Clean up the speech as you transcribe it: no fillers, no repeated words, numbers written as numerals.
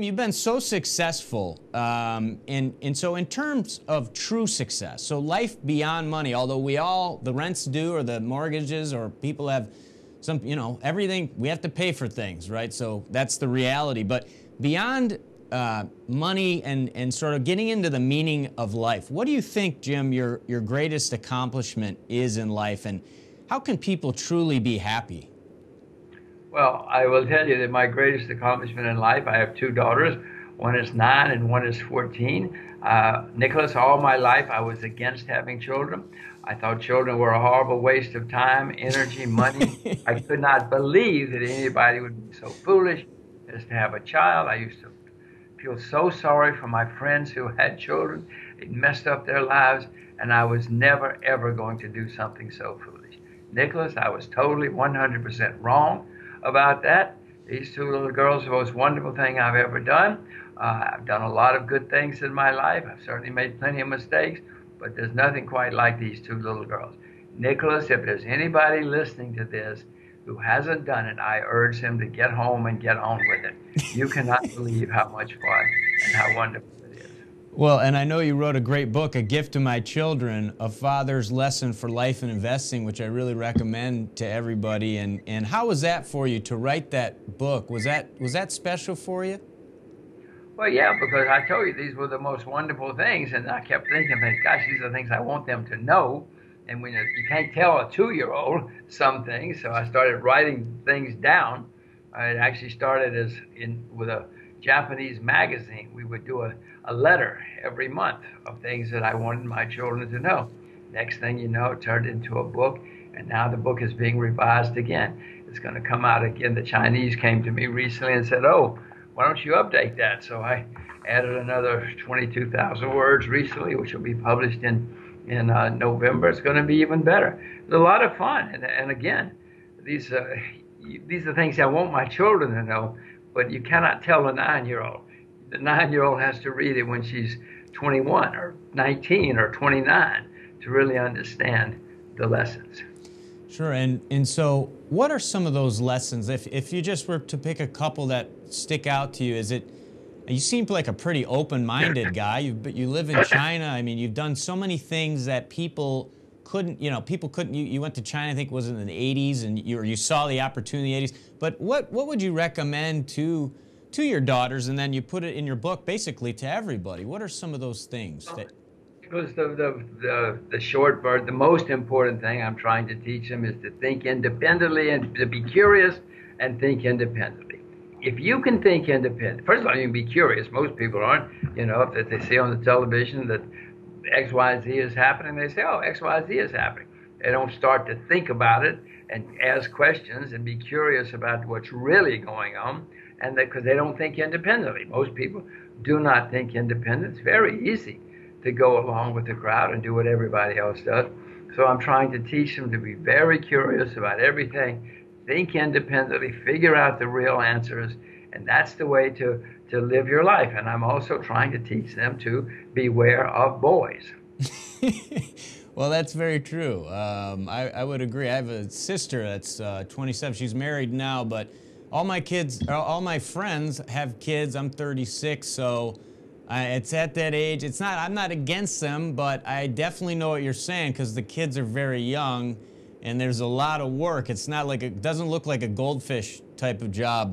Jim, you've been so successful, and so in terms of true success, so life beyond money, although we all, the rent's due or the mortgages or people have some, everything, we have to pay for things, right? So that's the reality. But beyond money and sort of getting into the meaning of life, what do you think, Jim, your greatest accomplishment is in life, and how can people truly be happy? Well, I will tell you that my greatest accomplishment in life, I have two daughters. One is 9 and one is 14. Nicholas, all my life I was against having children. I thought children were a horrible waste of time, energy, money. I could not believe that anybody would be so foolish as to have a child. I used to feel so sorry for my friends who had children. It messed up their lives, and I was never, ever going to do something so foolish. Nicholas, I was totally 100% wrong about that. These two little girls are the most wonderful thing I've ever done. I've done a lot of good things in my life. I've certainly made plenty of mistakes, but there's nothing quite like these two little girls. Nicholas, if there's anybody listening to this who hasn't done it, I urge him to get home and get on with it. You cannot believe how much fun and how wonderful it is. Well, and I know you wrote a great book, A Gift to My Children, A Father's Lesson for Life and Investing, which I really recommend to everybody. And how was that for you to write that book? Was that special for you? Well, yeah, because I told you these were the most wonderful things, and I kept thinking, gosh, these are things I want them to know. And when you can't tell a 2-year-old some things, so I started writing things down. It actually started with a Japanese magazine. We would do a letter every month of things that I wanted my children to know. Next thing you know, it turned into a book, and now the book is being revised again. It's going to come out again. The Chinese came to me recently and said, oh, why don't you update that? So I added another 22,000 words recently, which will be published in November. It's going to be even better. It's a lot of fun. And again, these are things I want my children to know, but you cannot tell a 9-year-old. The 9-year-old has to read it when she's 21 or 19 or 29 to really understand the lessons. Sure, and so what are some of those lessons? If you just were to pick a couple that stick out to you, you seem like a pretty open-minded guy, but you live in China. I mean, you've done so many things that people couldn't, you went to China, I think it was in the 80s, and you saw the opportunity in the 80s. But what would you recommend to your daughters, and then you put it in your book basically to everybody? What are some of those things that... Because the short version, the most important thing I'm trying to teach them is to think independently and to be curious and think independently. If you can think independent, first of all, you can be curious. Most people aren't. If they see on the television that X, Y, Z is happening, they say, oh, X, Y, Z is happening. They don't start to think about it and ask questions and be curious about what's really going on, and because they don't think independently. Most people do not think independent. It's very easy to go along with the crowd and do what everybody else does. So I'm trying to teach them to be very curious about everything, think independently, figure out the real answers, and that's the way to live your life. And I'm also trying to teach them to beware of boys. Well, that's very true. I would agree. I have a sister that's 27. She's married now, but all my friends have kids. I'm 36, so it's at that age. I'm not against them, but I definitely know what you're saying, because the kids are very young and there's a lot of work. It doesn't look like a goldfish type of job